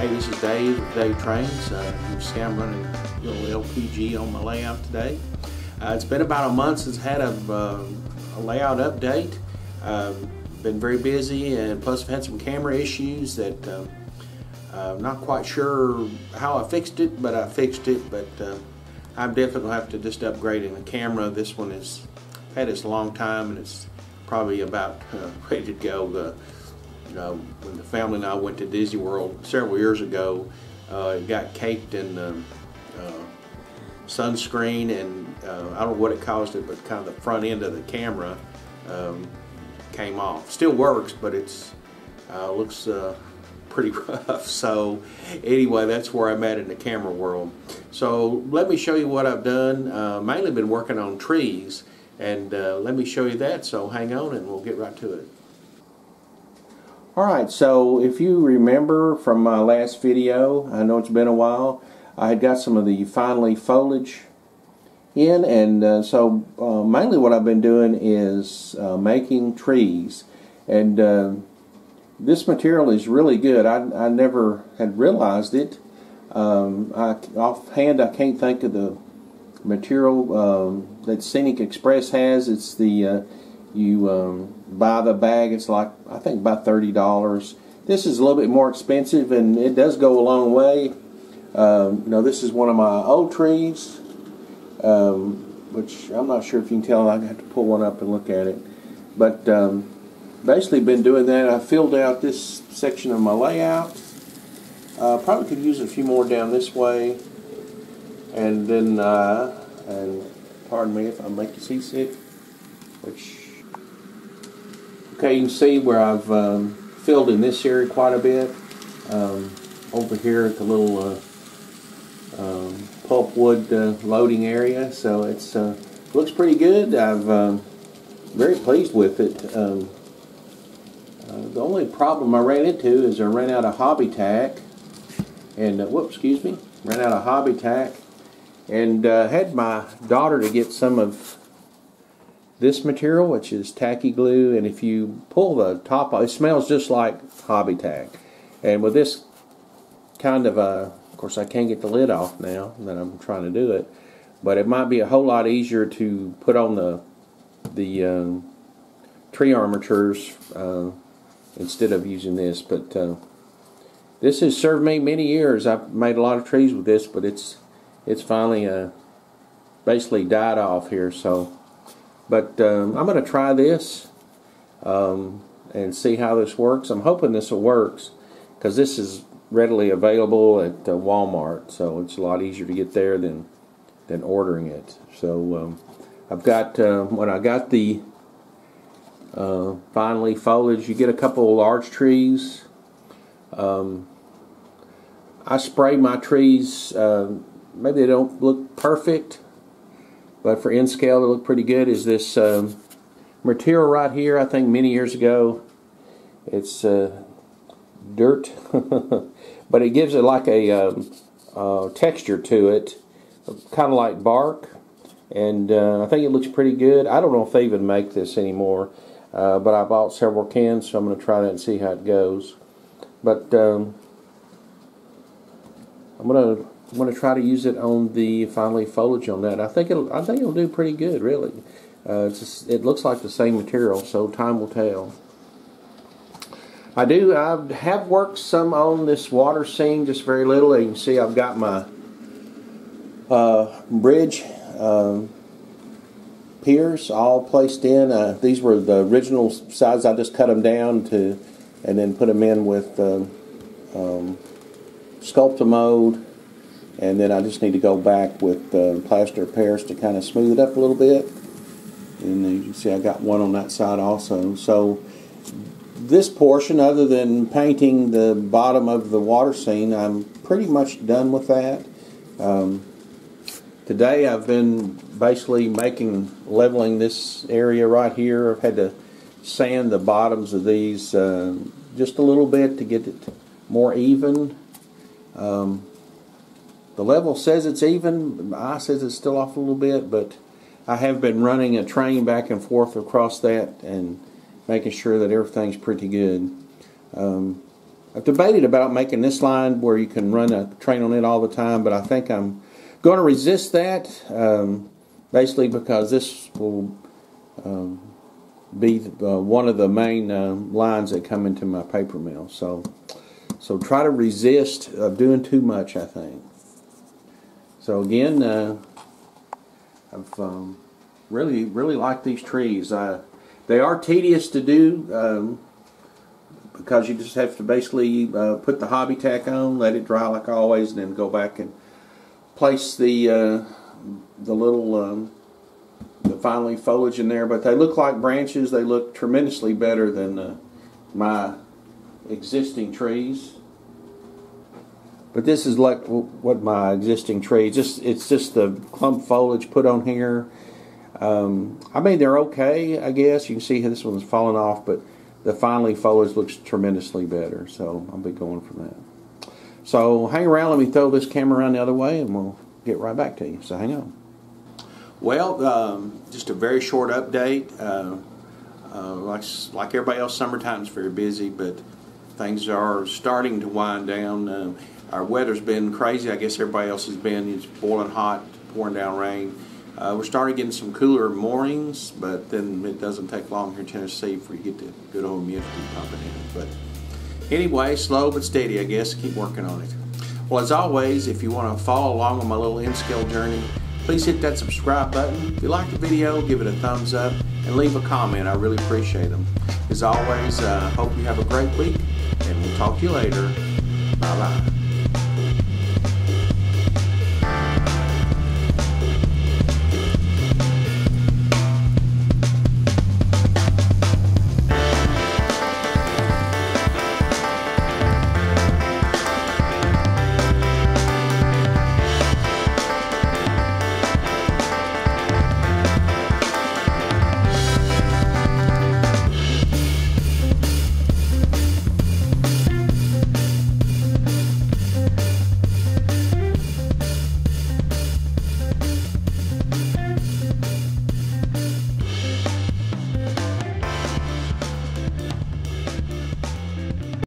Hey, this is Dave with Dave Trains. You can see I'm running a little LPG on my layout today. It's been about a month since I had a layout update. Been very busy, and plus I've had some camera issues that I'm not quite sure how I fixed it, but I fixed it. But I'm definitely going to have to just upgrade the camera. This one has had this a long time, and it's probably about ready to go. You know, when the family and I went to Disney World several years ago, it got caked in sunscreen, and I don't know what it caused it, but kind of the front end of the camera came off. Still works, but it's looks pretty rough. So anyway, that's where I'm at in the camera world. So let me show you what I've done. Mainly been working on trees, and let me show you that. So hang on, and we'll get right to it. Alright, so if you remember from my last video, I know it's been a while, I had got some of the fine leaf foliage in, and so mainly what I've been doing is making trees. And this material is really good. I never had realized it. Offhand, I can't think of the material that Scenic Express has. It's the you buy the bag. It's like, I think, about $30. This is a little bit more expensive, and it does go a long way. You know, this is one of my old trees, which I'm not sure if you can tell. I have to pull one up and look at it. But basically been doing that. I filled out this section of my layout. Probably could use a few more down this way. And then, and pardon me if I make you seasick, which... Okay, you can see where I've filled in this area quite a bit. Over here at the little pulpwood loading area, so it's looks pretty good. I'm very pleased with it. The only problem I ran into is I ran out of hobby tack, and ran out of hobby tack, and had my daughter to get some of this material, which is tacky glue, and if you pull the top off, it smells just like hobby tack. And with this kind of course I can't get the lid off now that I'm trying to do it, but it might be a whole lot easier to put on the tree armatures instead of using this. But this has served me many years. I've made a lot of trees with this, but it's finally basically died off here. So. But I'm going to try this and see how this works. I'm hoping this will work, because this is readily available at Walmart, so it's a lot easier to get there than ordering it. So I've got when I got the fine leaf foliage, you get a couple of large trees. I spray my trees. Maybe they don't look perfect, but for in scale to look pretty good. Is this material right here? I think many years ago, it's dirt, but it gives it like a texture to it, kind of like bark, and I think it looks pretty good. I don't know if they even make this anymore, but I bought several cans, so I'm going to try that and see how it goes. But I'm going to try to use it on the fine leaf foliage on that. I think it'll do pretty good, really. It looks like the same material, so time will tell. I have worked some on this water scene, just very little. You can see I've got my bridge piers all placed in. These were the original size. I just cut them down and then put them in with Sculptamold. And then I just need to go back with plaster of Paris to kind of smooth it up a little bit. And you can see I got one on that side also. So this portion, other than painting the bottom of the water scene, I'm pretty much done with that. Today I've been basically leveling this area right here. I've had to sand the bottoms of these just a little bit to get it more even. The level says it's even. The eye says it's still off a little bit, but I have been running a train back and forth across that and making sure that everything's pretty good. I've debated about making this line where you can run a train on it all the time, but I think I'm going to resist that, basically because this will be one of the main lines that come into my paper mill. So try to resist doing too much, I think. So again, I've really like these trees. They are tedious to do because you just have to basically put the hobby tack on, let it dry like always, and then go back and place the little the fine leaf foliage in there. But they look like branches. They look tremendously better than my existing trees. But this is like what my existing trees. It's just the clump foliage put on here. I mean, they're okay, I guess. You can see this one's falling off, but the fine leaf foliage looks tremendously better. So I'll be going from that. So hang around. Let me throw this camera around the other way, and we'll get right back to you. So hang on. Well, just a very short update. Like everybody else, summertime's very busy, but things are starting to wind down. Our weather's been crazy. I guess everybody else has been. It's boiling hot, pouring down rain. We're starting getting some cooler mornings, but then it doesn't take long here in Tennessee before you get the good old humidity pumping in. But anyway, slow but steady, I guess. Keep working on it. Well, as always, if you want to follow along on my little N-Scale journey, please hit that subscribe button. If you like the video, give it a thumbs up and leave a comment. I really appreciate them. As always, hope you have a great week, and we'll talk to you later. Bye-bye.